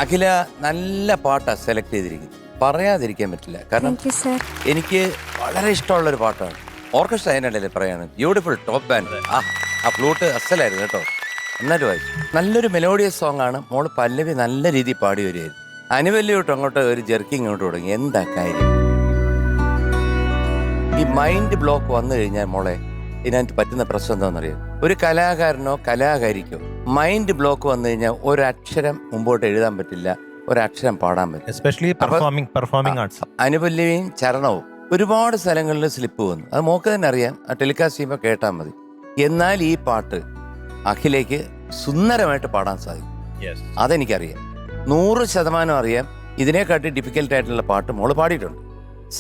അഖില നല്ല പാട്ടാ സെലക്ട് ചെയ്തിരിക്കുന്നത്, പറയാതിരിക്കാൻ പറ്റില്ല. കാരണം എനിക്ക് വളരെ ഇഷ്ടമുള്ളൊരു പാട്ടാണ്. ഓർക്കസ്ട്ര അതിനല്ലേ പറയാണ്, ബ്യൂട്ടിഫുൾ ടോപ്പ് ബാൻഡ്. ആ ഫ്ലൂട്ട് അസലായിരുന്നു കേട്ടോ, നന്നായിട്ട് വായിച്ചു. നല്ലൊരു മെലോഡിയസ് സോങ് ആണ്. മോള് പല്ലവി നല്ല രീതിയിൽ പാടി വരികയായിരുന്നു. അനുവല്യോട്ട് അങ്ങോട്ട് ഒരു ജെർക്കിങ് ഇങ്ങോട്ട് തുടങ്ങി. എന്താ കാര്യം, ഈ മൈൻഡ് ബ്ലോക്ക് വന്നു കഴിഞ്ഞാൽ മോളെ ഇതിനകത്ത് പറ്റുന്ന പ്രശ്നം എന്താണെന്നറിയാം. ഒരു കലാകാരനോ കലാകാരിക്കോ മൈൻഡ് ബ്ലോക്ക് വന്നു കഴിഞ്ഞാൽ ഒരക്ഷരം മുമ്പോട്ട് എഴുതാൻ പറ്റില്ല, ഒരക്ഷരം പാടാൻ പറ്റില്ല. Especially performing arts. അനുപല്ലവിയും ചരണവും ഒരുപാട് സ്ഥലങ്ങളിൽ സ്ലിപ്പ് വന്നു. അത് മോക്ക് തന്നെ അറിയാം, ടെലികാസ്റ്റ് ചെയ്യുമ്പോൾ കേട്ടാൽ മതി. എന്നാൽ ഈ പാട്ട് അഖിലേക്ക് സുന്ദരമായിട്ട് പാടാൻ സാധിക്കും, അതെനിക്കറിയാം, 100% അറിയാം. ഇതിനെക്കാട്ടി ഡിഫിക്കൽട്ടായിട്ടുള്ള പാട്ട് മോള് പാടിയിട്ടുണ്ട്.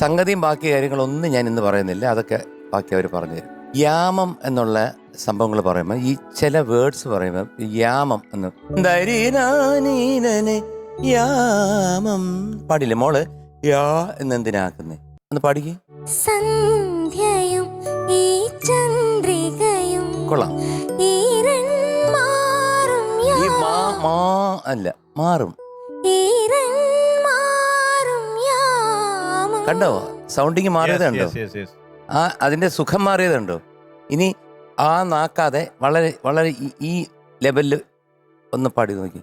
സംഗതിയും ബാക്കി കാര്യങ്ങളൊന്നും ഞാൻ ഇന്ന് പറയുന്നില്ല, അതൊക്കെ ബാക്കി അവർ പറഞ്ഞു തരും. യാമം എന്നുള്ള സംഭവങ്ങൾ പറയുമ്പോൾ ഈ ചില വേർഡ്സ് പറയുമ്പോൾ യാമം എന്ന് യാമം പാടില്ലേ മോള്, യാ എന്നെന്തിനാക്കുന്നേ ഒന്ന് പാടിക്കേ. കൊള്ളാം. ഈ മാ അല്ല, മാറും. കണ്ടോ സൗണ്ടിങ് മാറിയതുണ്ടോ, അതിന്റെ സുഖം മാറിയതുണ്ടോ. ഇനി ആ നാക്കാതെ വളരെ വളരെ ഈ ലെവലിൽ ഒന്ന് പാടി നോക്കി.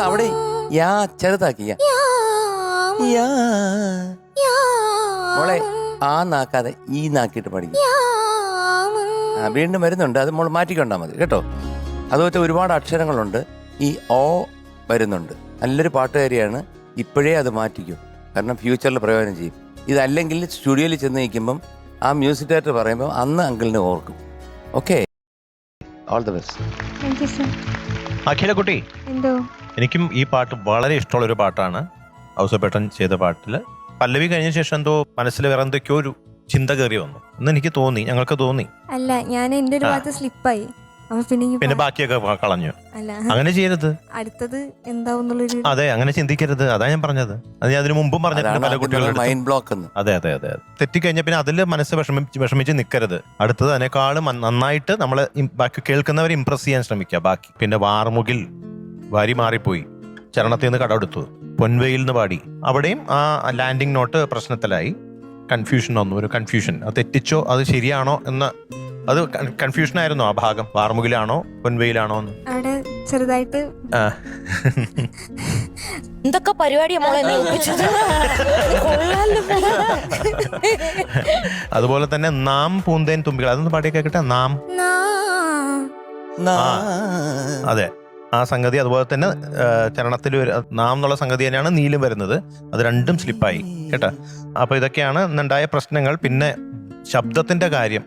അവിടെ യാ ചെറുതാക്കി മോളെ, ആ നാക്കാതെ ഈ നാക്കിയിട്ട് പാടിക്കും. വീണ്ടും വരുന്നുണ്ട്, അത് മോൾ മാറ്റിക്കൊണ്ടാൽ മതി കേട്ടോ. അതുപോലെ ഒരുപാട് അക്ഷരങ്ങളുണ്ട്. ഈ ഓ വരുന്നുണ്ട്. നല്ലൊരു പാട്ടുകാരിയാണ്, ഇപ്പോഴേ അത് മാറ്റിക്കും, കാരണം ഫ്യൂച്ചറിൽ പ്രയോജനം ചെയ്യും. ഇതല്ലെങ്കിൽ സ്റ്റുഡിയോയിൽ ചെന്ന് നിൽക്കുമ്പം ആ മ്യൂസിക് ഡയറക്ടർ പറയുമ്പോൾ അന്ന് അങ്കിളിനെ ഓർക്കും. Okay, all the best. അഖിലക്കുട്ടി, എനിക്കും ഈ പാട്ട് വളരെ ഇഷ്ടമുള്ളൊരു പാട്ടാണ്. ഔസേപ്പേട്ടൻ ചെയ്ത പാട്ടിൽ പല്ലവി കഴിഞ്ഞ ശേഷം എന്തോ മനസ്സിൽ വേറെ എന്തൊക്കെയോ ഒരു ചിന്ത കയറി വന്നു എന്ന് എനിക്ക് തോന്നി, ഞങ്ങൾക്ക് തോന്നി. അല്ല, ഞാൻ എന്റെ ഒരു ഭാഗത്ത് സ്ലിപ്പായി, പിന്നെ ബാക്കിയൊക്കെ കളഞ്ഞു. അങ്ങനെ ചെയ്യരുത്, അടുത്തത് എന്താവുന്നുള്ളൊരു. അതെ, അങ്ങനെ ചിന്തിക്കരുത്, അതാ ഞാൻ പറഞ്ഞത്. അത് ഞാൻ അതിന് മുമ്പും പറഞ്ഞിട്ടുണ്ട് പല കുട്ടികളും. അതെ അതെ അതെ, തെറ്റിക്കഴിഞ്ഞാൽ പിന്നെ അതിൽ മനസ്സ് വിഷമിച്ച് നിൽക്കരുത്. അടുത്തത് അതിനേക്കാളും നന്നായിട്ട് നമ്മളെ ബാക്കി കേൾക്കുന്നവരെ ഇംപ്രസ് ചെയ്യാൻ ശ്രമിക്കുക. ബാക്കി പിന്നെ വാർമുകിൽ വരി മാറിപ്പോയി, ചരണത്തിൽ നിന്ന് കടമെടുത്തു, പൊൻവെയിൽ നിന്ന് പാടി. അവിടെയും ആ ലാൻഡിങ് നോട്ട് പ്രശ്നത്തിലായി. കൺഫ്യൂഷൻ വന്നു, ഒരു കൺഫ്യൂഷൻ. അത് തെറ്റിച്ചോ, അത് ശരിയാണോ എന്ന്, അത് കൺഫ്യൂഷൻ ആയിരുന്നു. ആ ഭാഗം വാർമുകിലാണോ പൊൻവെയിലാണോ എന്ന് അവിടെ ചെറുതായിട്ട് എന്തൊക്കെ പരിപാടിയാ മോളെ. അതുപോലെ തന്നെ നാം പൂന്തേൻ തുമ്പികൾ, അതൊന്ന് പാടി കേൾക്കട്ടെ. നാം, അതെ, ആ സംഗതി. അതുപോലെ തന്നെ ചരണത്തിൽ നാം എന്നുള്ള സംഗതി തന്നെയാണ് നീലും വരുന്നത്. അത് രണ്ടും സ്ലിപ്പായി കേട്ടോ. അപ്പൊ ഇതൊക്കെയാണ് ഇന്നുണ്ടായ പ്രശ്നങ്ങൾ. പിന്നെ ശബ്ദത്തിന്റെ കാര്യം,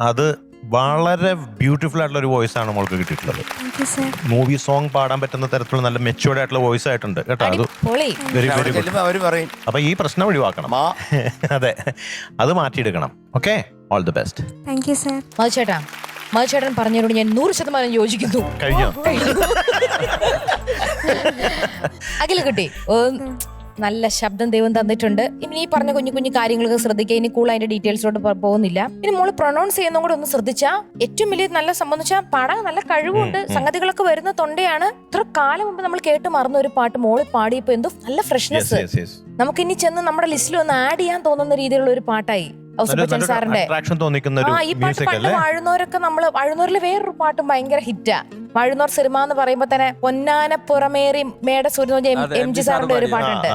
അത് വളരെ ബ്യൂട്ടിഫുൾ ആയിട്ടുള്ള ഒരു വോയിസ് ആണ് നമ്മൾക്ക് കിട്ടിയിട്ടുള്ളത്. മൂവി സോങ് പാടാൻ പറ്റുന്ന തരത്തിലുള്ള നല്ല മെച്യൂർഡ് ആയിട്ടുള്ള വോയിസ് ആയിട്ടുണ്ട് കേട്ടോ. അത് വെരി വെരി ഗുഡ്. അപ്പൊ ഈ പ്രശ്നം ഒഴിവാക്കണം. അതെ, അത് മാറ്റിയെടുക്കണം. Okay, all the best. Thank you sir. മധുചേട്ടാ, മധുചേട്ടൻ പറഞ്ഞതിനോട് ഞാൻ 100% യോജിക്കുന്നു. കഴിഞ്ഞോ? അഖിലക്കുട്ടി, നല്ല ശബ്ദം ദൈവം തന്നിട്ടുണ്ട്. ഇനി ഈ പറഞ്ഞ കുഞ്ഞു കുഞ്ഞു കാര്യങ്ങളൊക്കെ ശ്രദ്ധിക്കുക. ഇനി കൂടുതൽ അതിന്റെ ഡീറ്റെയിൽസിലോട്ട് പോകുന്നില്ല. ഇനി മോള് പ്രൊനൗൺസ് ചെയ്യുന്നതും കൂടെ ഒന്ന് ശ്രദ്ധിച്ചാൽ ഏറ്റവും വലിയ നല്ല സംബന്ധിച്ചാൽ പാടാൻ നല്ല കഴിവുണ്ട്, സംഗതികളൊക്കെ വരുന്ന തൊണ്ടയാണ്. ഇത്ര കാലം മുമ്പ് നമ്മൾ കേട്ട് മറന്ന ഒരു പാട്ട് മോള് പാടിയപ്പോ എന്തോ നല്ല ഫ്രഷ്നെസ്. നമുക്ക് ഇനി ചെന്ന് നമ്മുടെ ലിസ്റ്റിൽ ഒന്ന് ആഡ് ചെയ്യാൻ തോന്നുന്ന രീതിയിലുള്ള ഒരു പാട്ടായി. ഔസപ്പച്ചൻ സാറിന്റെ അട്രാക്ഷൻ തോന്നിക്കുന്ന ഒരു ഈ പാട്ട് മ്യൂസിക് പണ്ട് അല്ലേ? വാഴുന്നവരൊക്കെ നമ്മള് വാഴുന്നവരില് വേറൊരു പാട്ടും ഭയങ്കര ഹിറ്റാ. വാഴുന്നവർ സിനിമ എന്ന് പറയുമ്പോ തന്നെ പൊന്നാന പുറമേറി മേട സൂര്യ എം ജി സാറിന്റെ ഒരു പാട്ടുണ്ട്.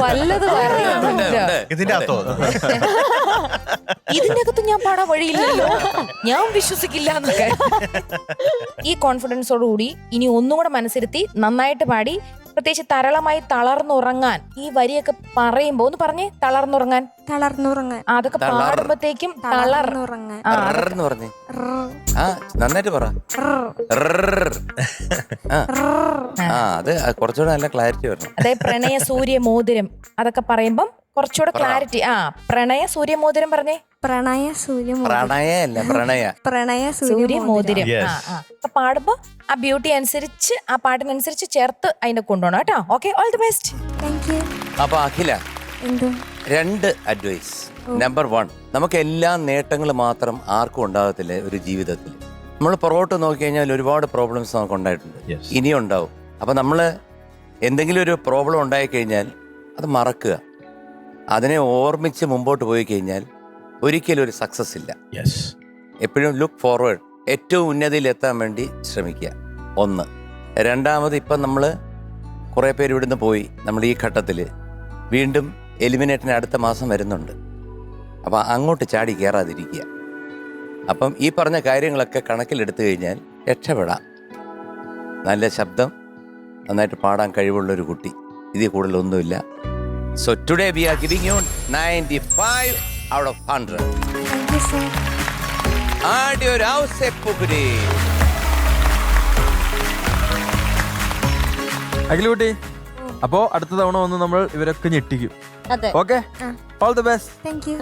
വല്ലത് ഇതിന്റെ അകത്തോ? ഇതിനകത്ത് ഞാൻ പാടാൻ വഴിയില്ലല്ലോ, ഞാൻ വിശ്വസിക്കില്ല എന്നൊക്കെ. ഈ കോൺഫിഡൻസോടുകൂടി ഇനി ഒന്നും കൂടെ മനസ്സിരുത്തി നന്നായിട്ട് പാടി, പ്രത്യേകിച്ച് തരളമായി തളർന്നുറങ്ങാൻ. ഈ വരിയൊക്കെ പറയുമ്പോ ഒന്ന് പറഞ്ഞേ, തളർന്നുറങ്ങാൻ. തളർന്നുറങ്ങാൻ. അതൊക്കെ പാടുമ്പോഴത്തേക്കും തളർന്നുറങ്ങാൻ. പറഞ്ഞേ. ആ നന്നായിട്ട് പറ. അത് കുറച്ചുകൂടെ നല്ല ക്ലാരിറ്റി വരണം. അതായത് പ്രണയ സൂര്യ മോതിരം അതൊക്കെ പറയുമ്പം കുറച്ചുകൂടെ ക്ലാരിറ്റി. പ്രണയ സൂര്യ മോതിരം പറഞ്ഞേ. പ്രണയ സൂര്യ പ്രണയല്ല പ്രണയ പ്രണയ സൂര്യ മോതിരം. Yes. അപ്പൊ പാടുമ്പോ ആ ബ്യൂട്ടി അനുസരിച്ച് ആ പാട്ടിനനുസരിച്ച് ചേർത്ത് അതിനെ കൊണ്ടുപോകണം കേട്ടോ. Okay, all the best. Thank U. അപ്പൊ അഖില, എന്ത്? 2 അഡ്വൈസ്. നമ്പർ 1, നമുക്ക് എല്ലാ നേട്ടങ്ങൾ മാത്രം ആർക്കും ഉണ്ടാകത്തില്ല ഒരു ജീവിതത്തിൽ. നമ്മൾ പുറകോട്ട് നോക്കിക്കഴിഞ്ഞാൽ ഒരുപാട് പ്രോബ്ലംസ് നമുക്ക് ഉണ്ടായിട്ടുണ്ട്, Yes. ഇനിയും ഉണ്ടാവും. അപ്പം നമ്മൾ എന്തെങ്കിലും ഒരു പ്രോബ്ലം ഉണ്ടായിക്കഴിഞ്ഞാൽ അത് മറക്കുക, അതിനെ ഓർമ്മിച്ച് മുമ്പോട്ട് പോയി കഴിഞ്ഞാൽ ഒരിക്കലും ഒരു സക്സസ് ഇല്ല. Yes. എപ്പോഴും ലുക്ക് ഫോർവേഡ്, ഏറ്റവും ഉന്നതിയിൽ എത്താൻ വേണ്ടി ശ്രമിക്കുക. 1. രണ്ടാമത്, ഇപ്പം നമ്മൾ കുറേ പേര് ഇവിടുന്ന് പോയി, നമ്മൾ ഈ ഘട്ടത്തിൽ വീണ്ടും എലിമിനേറ്റിന് അടുത്ത മാസം വരുന്നുണ്ട്. അപ്പം അങ്ങോട്ട് ചാടി കയറാതിരിക്കുക. അപ്പം ഈ പറഞ്ഞ കാര്യങ്ങളൊക്കെ കണക്കിലെടുത്തു കഴിഞ്ഞാൽ രക്ഷപ്പെടാം. നല്ല ശബ്ദം, നന്നായിട്ട് പാടാൻ കഴിവുള്ളൊരു കുട്ടി, ഇതിൽ കൂടുതലൊന്നുമില്ല. So today we are giving you 95 out of 100. Thank you sir. ആദ്യ ഒരു ഔസേപ്പുകുരി. അഖിലുകുട്ടി, അപ്പോ അടുത്ത തവണ വന്ന് നമ്മൾ ഇവരൊക്കെ ഞെട്ടിക്കും. അതെ. Okay, all the best. Thank U.